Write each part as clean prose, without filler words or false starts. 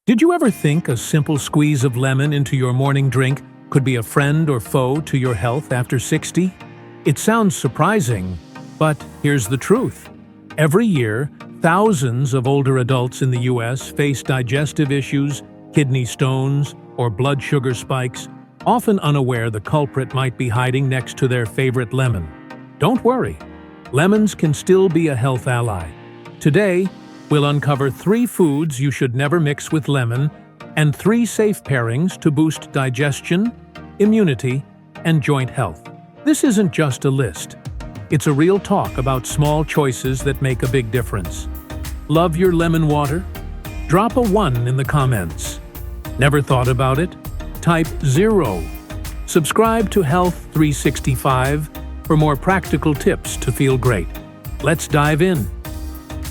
Did you ever think a simple squeeze of lemon into your morning drink could be a friend or foe to your health after 60? It sounds surprising, but here's the truth. Every year, thousands of older adults in the US face digestive issues, kidney stones, or blood sugar spikes, often unaware the culprit might be hiding next to their favorite lemon. Don't worry, lemons can still be a health ally. Today, we'll uncover 3 foods you should never mix with lemon and 3 safe pairings to boost digestion, immunity, and joint health. This isn't just a list. It's a real talk about small choices that make a big difference. Love your lemon water? Drop a 1 in the comments. Never thought about it? Type 0. Subscribe to Health 365 for more practical tips to feel great. Let's dive in.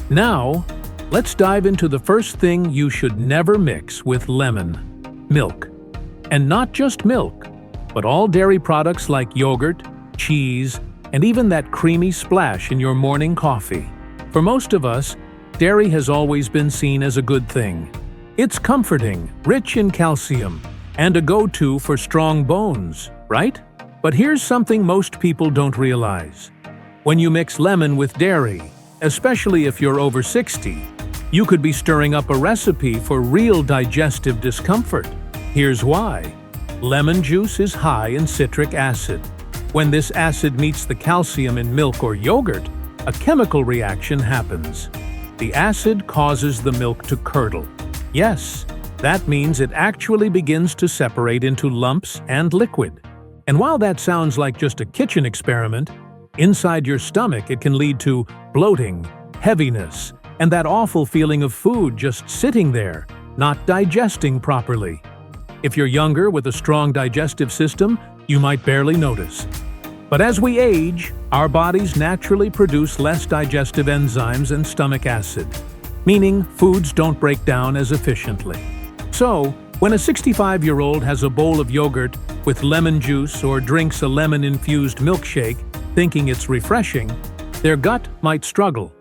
Now, let's dive into the first thing you should never mix with lemon: milk. And not just milk, but all dairy products like yogurt, cheese, and even that creamy splash in your morning coffee. For most of us, dairy has always been seen as a good thing. It's comforting, rich in calcium, and a go-to for strong bones, right? But here's something most people don't realize. When you mix lemon with dairy, especially if you're over 60, you could be stirring up a recipe for real digestive discomfort. Here's why. Lemon juice is high in citric acid. When this acid meets the calcium in milk or yogurt, a chemical reaction happens. The acid causes the milk to curdle. Yes, that means it actually begins to separate into lumps and liquid. And while that sounds like just a kitchen experiment, inside your stomach it can lead to bloating, heaviness, and that awful feeling of food just sitting there, not digesting properly. If you're younger with a strong digestive system, you might barely notice. But as we age, our bodies naturally produce less digestive enzymes and stomach acid, meaning foods don't break down as efficiently. So, when a 65-year-old has a bowl of yogurt with lemon juice or drinks a lemon-infused milkshake, thinking it's refreshing, their gut might struggle.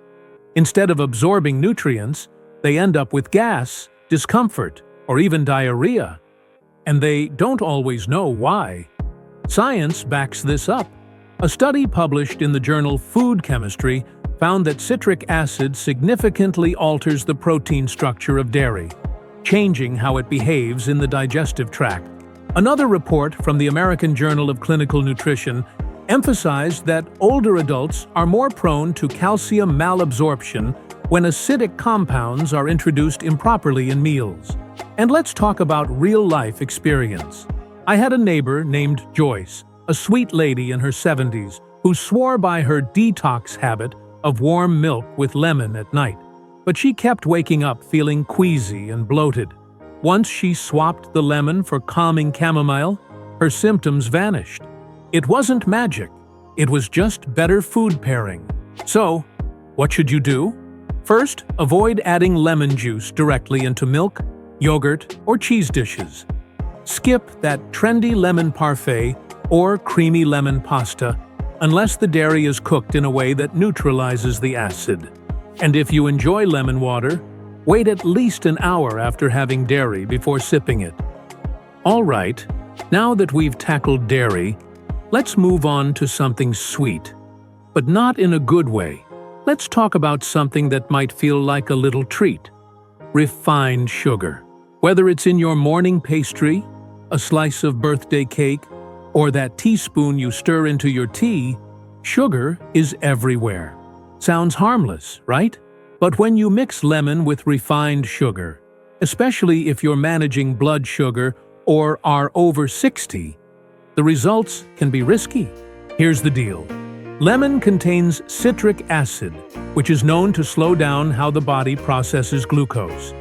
Instead of absorbing nutrients, they end up with gas, discomfort, or even diarrhea. And they don't always know why. Science backs this up. A study published in the journal Food Chemistry found that citric acid significantly alters the protein structure of dairy, changing how it behaves in the digestive tract. Another report from the American Journal of Clinical Nutrition emphasized that older adults are more prone to calcium malabsorption when acidic compounds are introduced improperly in meals. And let's talk about real-life experience. I had a neighbor named Joyce, a sweet lady in her 70s, who swore by her detox habit of warm milk with lemon at night. But she kept waking up feeling queasy and bloated. Once she swapped the lemon for calming chamomile, her symptoms vanished. It wasn't magic, it was just better food pairing. So, what should you do? First, avoid adding lemon juice directly into milk, yogurt, or cheese dishes. Skip that trendy lemon parfait or creamy lemon pasta unless the dairy is cooked in a way that neutralizes the acid. And if you enjoy lemon water, wait at least an hour after having dairy before sipping it. All right, now that we've tackled dairy, let's move on to something sweet, but not in a good way. Let's talk about something that might feel like a little treat: refined sugar. Whether it's in your morning pastry, a slice of birthday cake, or that teaspoon you stir into your tea, sugar is everywhere. Sounds harmless, right? But when you mix lemon with refined sugar, especially if you're managing blood sugar or are over 60, the results can be risky. Here's the deal. Lemon contains citric acid, which is known to slow down how the body processes glucose.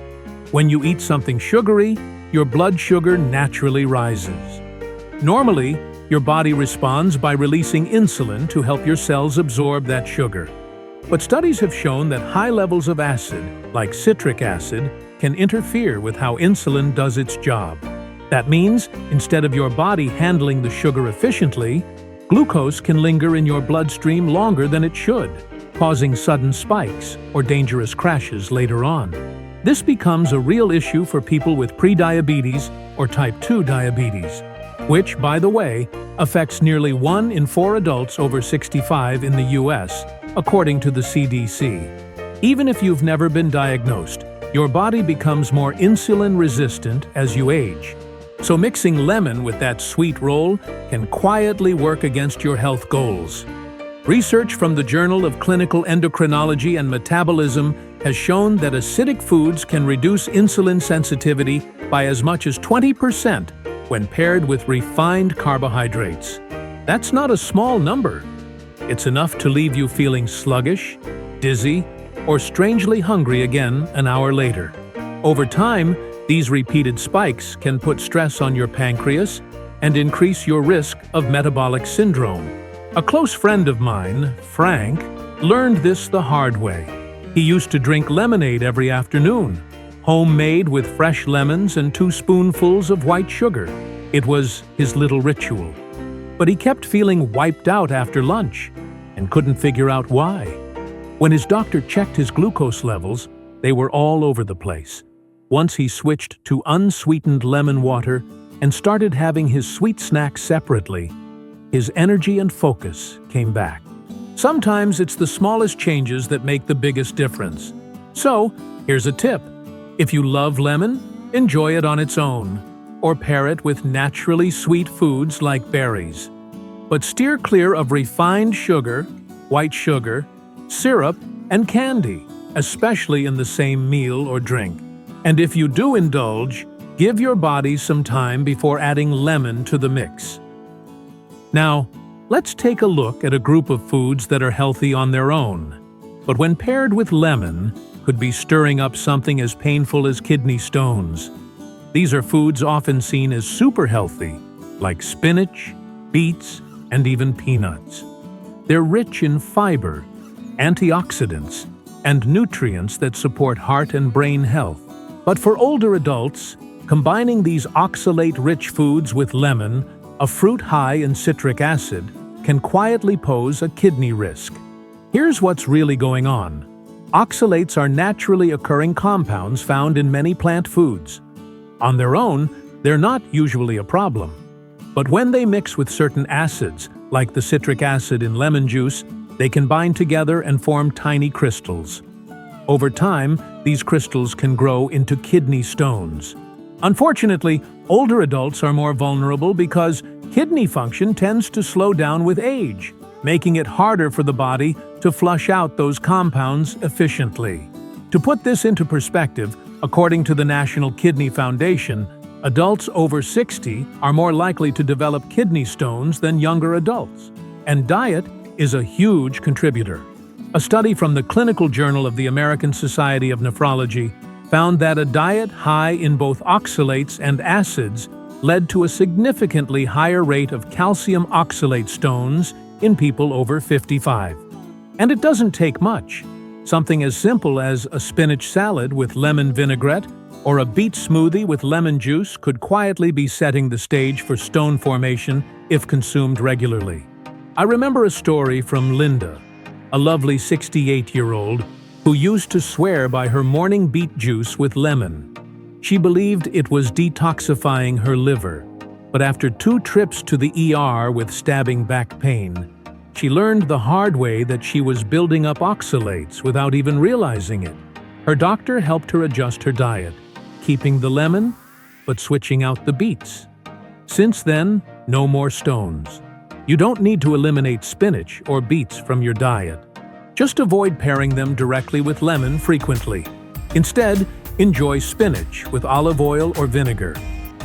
When you eat something sugary, your blood sugar naturally rises. Normally, your body responds by releasing insulin to help your cells absorb that sugar. But studies have shown that high levels of acid, like citric acid, can interfere with how insulin does its job. That means, instead of your body handling the sugar efficiently, glucose can linger in your bloodstream longer than it should, causing sudden spikes or dangerous crashes later on. This becomes a real issue for people with prediabetes or type 2 diabetes, which, by the way, affects nearly 1 in 4 adults over 65 in the US, according to the CDC. Even if you've never been diagnosed, your body becomes more insulin-resistant as you age. So mixing lemon with that sweet roll can quietly work against your health goals. Research from the Journal of Clinical Endocrinology and Metabolism has shown that acidic foods can reduce insulin sensitivity by as much as 20% when paired with refined carbohydrates. That's not a small number. It's enough to leave you feeling sluggish, dizzy, or strangely hungry again an hour later. Over time, these repeated spikes can put stress on your pancreas and increase your risk of metabolic syndrome. A close friend of mine, Frank, learned this the hard way. He used to drink lemonade every afternoon, homemade with fresh lemons and 2 spoonfuls of white sugar. It was his little ritual. But he kept feeling wiped out after lunch and couldn't figure out why. When his doctor checked his glucose levels, they were all over the place. Once he switched to unsweetened lemon water and started having his sweet snacks separately, his energy and focus came back. Sometimes it's the smallest changes that make the biggest difference. So, here's a tip. If you love lemon, enjoy it on its own, or pair it with naturally sweet foods like berries. But steer clear of refined sugar, white sugar, syrup, and candy, especially in the same meal or drink. And if you do indulge, give your body some time before adding lemon to the mix. Now, let's take a look at a group of foods that are healthy on their own, but when paired with lemon, could be stirring up something as painful as kidney stones. These are foods often seen as super healthy, like spinach, beets, and even peanuts. They're rich in fiber, antioxidants, and nutrients that support heart and brain health. But for older adults, combining these oxalate-rich foods with lemon, a fruit high in citric acid, can quietly pose a kidney risk. Here's what's really going on. Oxalates are naturally occurring compounds found in many plant foods. On their own, they're not usually a problem. But when they mix with certain acids, like the citric acid in lemon juice, they can bind together and form tiny crystals. Over time, these crystals can grow into kidney stones. Unfortunately, older adults are more vulnerable because kidney function tends to slow down with age, making it harder for the body to flush out those compounds efficiently. To put this into perspective, according to the National Kidney Foundation, adults over 60 are more likely to develop kidney stones than younger adults, and diet is a huge contributor. A study from the Clinical Journal of the American Society of Nephrology found that a diet high in both oxalates and acids led to a significantly higher rate of calcium oxalate stones in people over 55. And it doesn't take much. Something as simple as a spinach salad with lemon vinaigrette or a beet smoothie with lemon juice could quietly be setting the stage for stone formation if consumed regularly. I remember a story from Linda, a lovely 68-year-old who used to swear by her morning beet juice with lemon. She believed it was detoxifying her liver, but after 2 trips to the ER with stabbing back pain, she learned the hard way that she was building up oxalates without even realizing it. Her doctor helped her adjust her diet, keeping the lemon, but switching out the beets. Since then, no more stones. You don't need to eliminate spinach or beets from your diet. Just avoid pairing them directly with lemon frequently. Instead, enjoy spinach with olive oil or vinegar.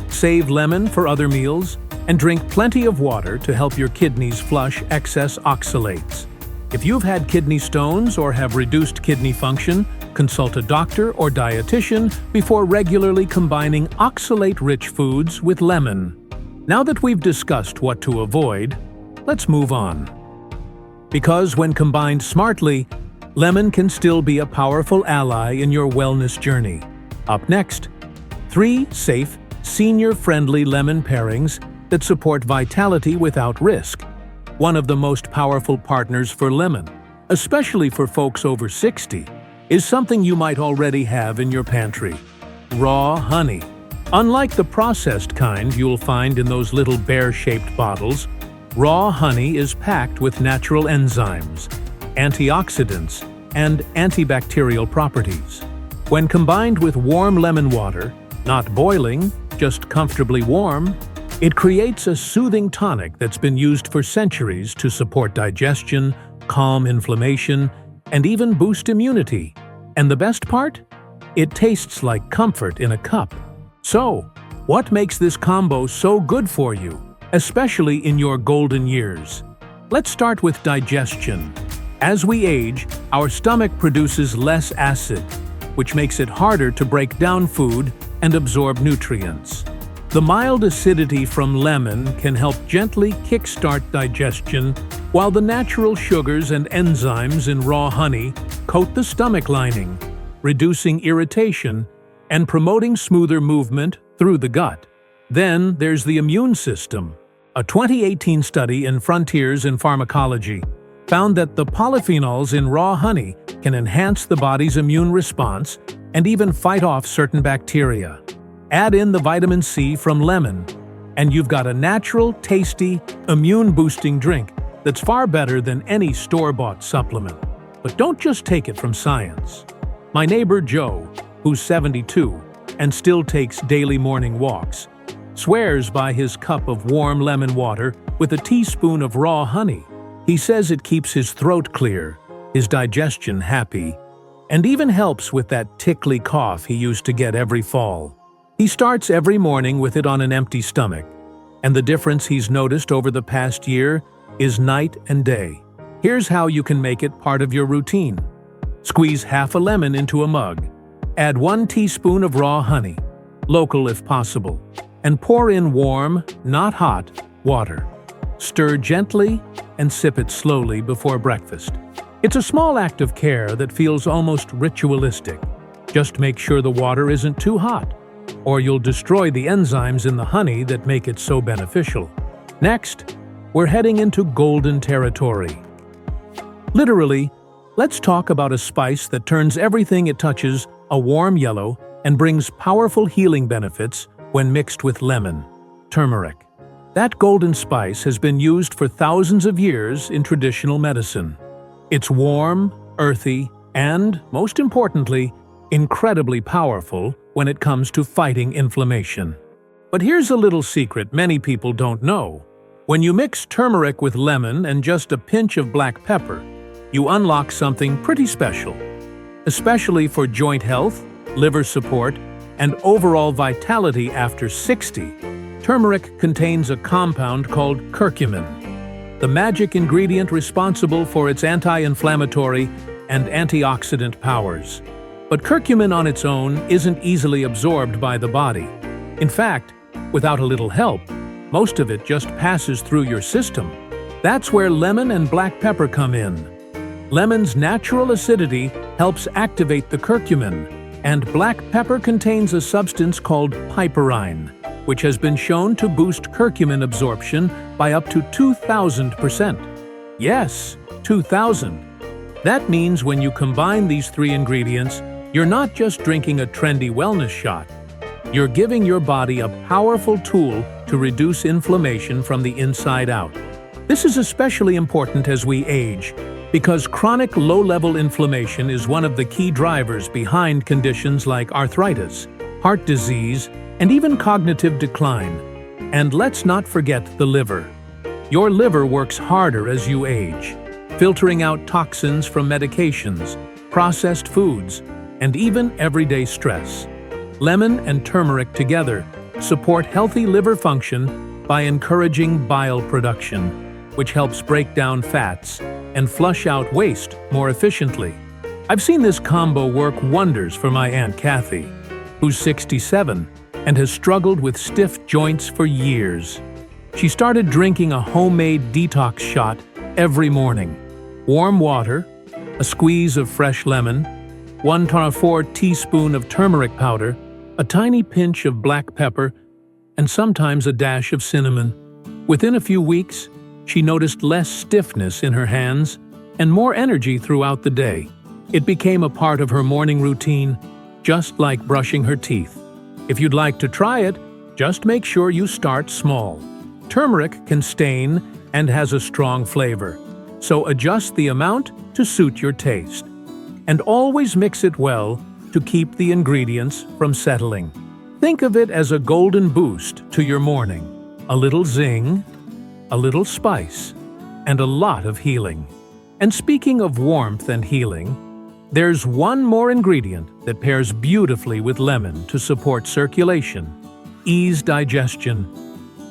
Save lemon for other meals, and drink plenty of water to help your kidneys flush excess oxalates. If you've had kidney stones or have reduced kidney function, consult a doctor or dietitian before regularly combining oxalate-rich foods with lemon. Now that we've discussed what to avoid, let's move on. Because when combined smartly, lemon can still be a powerful ally in your wellness journey. Up next, 3 safe, senior-friendly lemon pairings that support vitality without risk. One of the most powerful partners for lemon, especially for folks over 60, is something you might already have in your pantry: raw honey. Unlike the processed kind you'll find in those little bear-shaped bottles, raw honey is packed with natural enzymes, antioxidants, and antibacterial properties. When combined with warm lemon water, not boiling, just comfortably warm, it creates a soothing tonic that's been used for centuries to support digestion, calm inflammation, and even boost immunity. And the best part? It tastes like comfort in a cup. So, what makes this combo so good for you, especially in your golden years? Let's start with digestion. As we age, our stomach produces less acid, which makes it harder to break down food and absorb nutrients. The mild acidity from lemon can help gently kickstart digestion, while the natural sugars and enzymes in raw honey coat the stomach lining, reducing irritation and promoting smoother movement through the gut. Then there's the immune system. A 2018 study in Frontiers in Pharmacology found that the polyphenols in raw honey can enhance the body's immune response and even fight off certain bacteria. Add in the vitamin C from lemon, and you've got a natural, tasty, immune-boosting drink that's far better than any store-bought supplement. But don't just take it from science. My neighbor Joe, who's 72 and still takes daily morning walks, swears by his cup of warm lemon water with a teaspoon of raw honey. He says it keeps his throat clear, his digestion happy, and even helps with that tickly cough he used to get every fall. He starts every morning with it on an empty stomach, and the difference he's noticed over the past year is night and day. Here's how you can make it part of your routine. Squeeze half a lemon into a mug. Add 1 teaspoon of raw honey, local if possible, and pour in warm, not hot, water. Stir gently and sip it slowly before breakfast. It's a small act of care that feels almost ritualistic. Just make sure the water isn't too hot, or you'll destroy the enzymes in the honey that make it so beneficial. Next, we're heading into golden territory. Literally, let's talk about a spice that turns everything it touches a warm yellow and brings powerful healing benefits when mixed with lemon: turmeric. That golden spice has been used for thousands of years in traditional medicine. It's warm, earthy, and, most importantly, incredibly powerful when it comes to fighting inflammation. But here's a little secret many people don't know. When you mix turmeric with lemon and just a pinch of black pepper, you unlock something pretty special. Especially for joint health, liver support, and overall vitality after 60, turmeric contains a compound called curcumin, the magic ingredient responsible for its anti-inflammatory and antioxidant powers. But curcumin on its own isn't easily absorbed by the body. In fact, without a little help, most of it just passes through your system. That's where lemon and black pepper come in. Lemon's natural acidity helps activate the curcumin, and black pepper contains a substance called piperine, which has been shown to boost curcumin absorption by up to 2,000%. Yes, 2,000. That means when you combine these 3 ingredients, you're not just drinking a trendy wellness shot. You're giving your body a powerful tool to reduce inflammation from the inside out. This is especially important as we age, because chronic low-level inflammation is one of the key drivers behind conditions like arthritis, heart disease, and even cognitive decline. And let's not forget the liver. Your liver works harder as you age, filtering out toxins from medications, processed foods, and even everyday stress. Lemon and turmeric together support healthy liver function by encouraging bile production, which helps break down fats and flush out waste more efficiently. I've seen this combo work wonders for my Aunt Kathy, who's 67 and has struggled with stiff joints for years. She started drinking a homemade detox shot every morning. Warm water, a squeeze of fresh lemon, 1/4 teaspoon of turmeric powder, a tiny pinch of black pepper, and sometimes a dash of cinnamon. Within a few weeks, she noticed less stiffness in her hands and more energy throughout the day. It became a part of her morning routine, just like brushing her teeth. If you'd like to try it, just make sure you start small. Turmeric can stain and has a strong flavor, so adjust the amount to suit your taste. And always mix it well to keep the ingredients from settling. Think of it as a golden boost to your morning. A little zing, a little spice, and a lot of healing. And speaking of warmth and healing, there's one more ingredient that pairs beautifully with lemon to support circulation, ease digestion,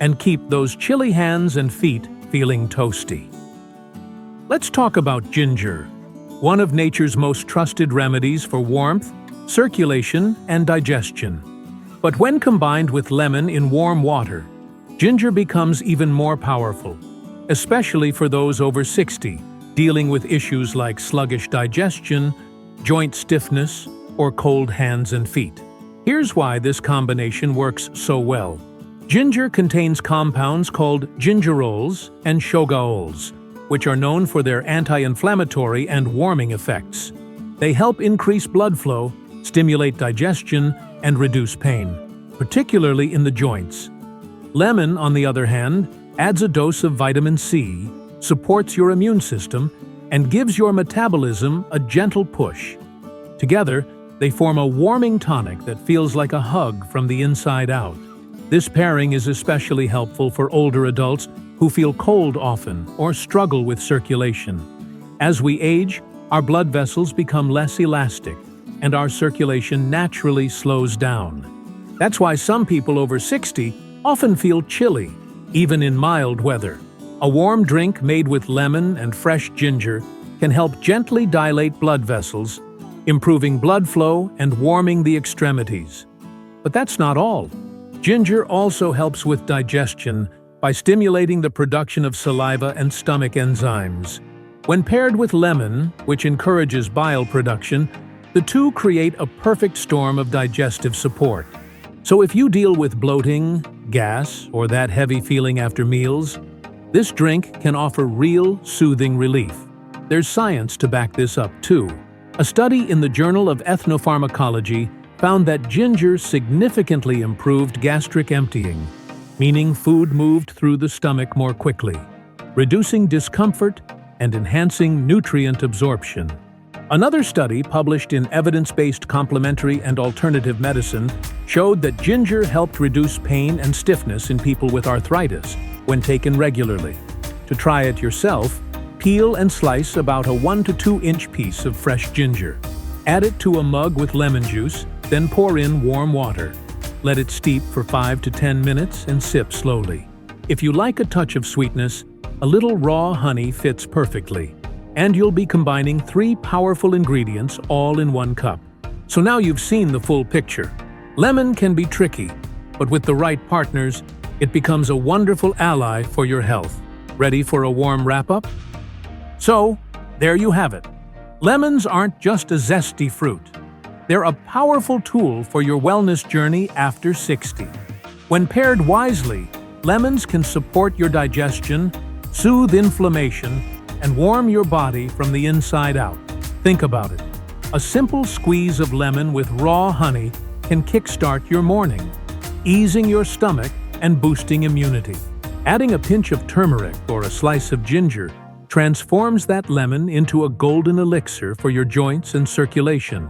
and keep those chilly hands and feet feeling toasty. Let's talk about ginger, one of nature's most trusted remedies for warmth, circulation, and digestion. But when combined with lemon in warm water, ginger becomes even more powerful, especially for those over 60, dealing with issues like sluggish digestion, joint stiffness, or cold hands and feet. Here's why this combination works so well. Ginger contains compounds called gingerols and shogaols, which are known for their anti-inflammatory and warming effects. They help increase blood flow, stimulate digestion, and reduce pain, particularly in the joints. Lemon, on the other hand, adds a dose of vitamin C, supports your immune system, and gives your metabolism a gentle push. Together, they form a warming tonic that feels like a hug from the inside out. This pairing is especially helpful for older adults who feel cold often or struggle with circulation. As we age, our blood vessels become less elastic, and our circulation naturally slows down. That's why some people over 60 often feel chilly, even in mild weather. A warm drink made with lemon and fresh ginger can help gently dilate blood vessels, improving blood flow and warming the extremities. But that's not all. Ginger also helps with digestion by stimulating the production of saliva and stomach enzymes. When paired with lemon, which encourages bile production, the two create a perfect storm of digestive support. So if you deal with bloating, gas, or that heavy feeling after meals, this drink can offer real, soothing relief. There's science to back this up too. A study in the Journal of Ethnopharmacology found that ginger significantly improved gastric emptying, meaning food moved through the stomach more quickly, reducing discomfort and enhancing nutrient absorption. Another study published in Evidence-Based Complementary and Alternative Medicine showed that ginger helped reduce pain and stiffness in people with arthritis when taken regularly. To try it yourself, peel and slice about a 1 to 2 inch piece of fresh ginger. Add it to a mug with lemon juice, then pour in warm water. Let it steep for 5 to 10 minutes and sip slowly. If you like a touch of sweetness, a little raw honey fits perfectly. And you'll be combining 3 powerful ingredients all in one cup. So now you've seen the full picture. Lemon can be tricky, but with the right partners, it becomes a wonderful ally for your health. Ready for a warm wrap-up? So, there you have it. Lemons aren't just a zesty fruit. They're a powerful tool for your wellness journey after 60. When paired wisely, lemons can support your digestion, soothe inflammation, and warm your body from the inside out. Think about it. A simple squeeze of lemon with raw honey can kickstart your morning, easing your stomach and boosting immunity. Adding a pinch of turmeric or a slice of ginger transforms that lemon into a golden elixir for your joints and circulation.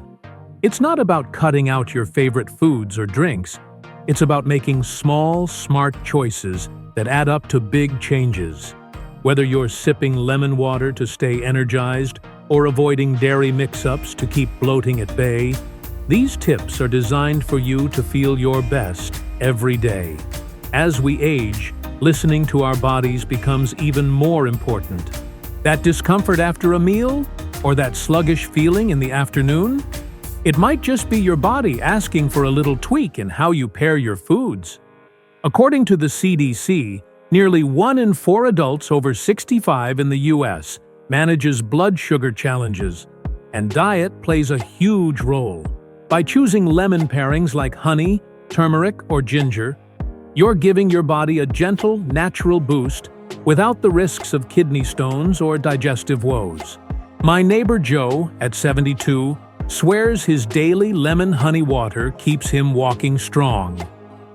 It's not about cutting out your favorite foods or drinks. It's about making small, smart choices that add up to big changes. Whether you're sipping lemon water to stay energized or avoiding dairy mix-ups to keep bloating at bay, these tips are designed for you to feel your best every day. As we age, listening to our bodies becomes even more important. That discomfort after a meal? Or that sluggish feeling in the afternoon? It might just be your body asking for a little tweak in how you pair your foods. According to the CDC, nearly 1 in 4 adults over 65 in the U.S. manages blood sugar challenges, and diet plays a huge role. By choosing lemon pairings like honey, turmeric, or ginger, you're giving your body a gentle, natural boost without the risks of kidney stones or digestive woes. My neighbor Joe, at 72, swears his daily lemon honey water keeps him walking strong.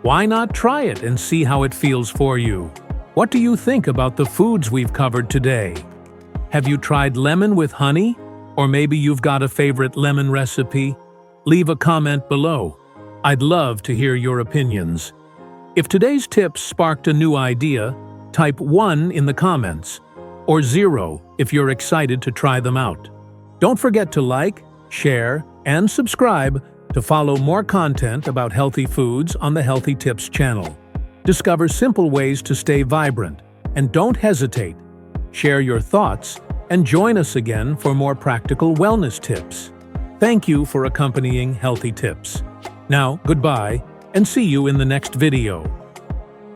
Why not try it and see how it feels for you? What do you think about the foods we've covered today? Have you tried lemon with honey? Or maybe you've got a favorite lemon recipe? Leave a comment below. I'd love to hear your opinions. If today's tips sparked a new idea, type 1 in the comments, or 0 if you're excited to try them out. Don't forget to like, share, and subscribe to follow more content about healthy foods on the Healthy Tips channel. Discover simple ways to stay vibrant, and don't hesitate. Share your thoughts and join us again for more practical wellness tips. Thank you for accompanying Healthy Tips. Now, goodbye, and see you in the next video.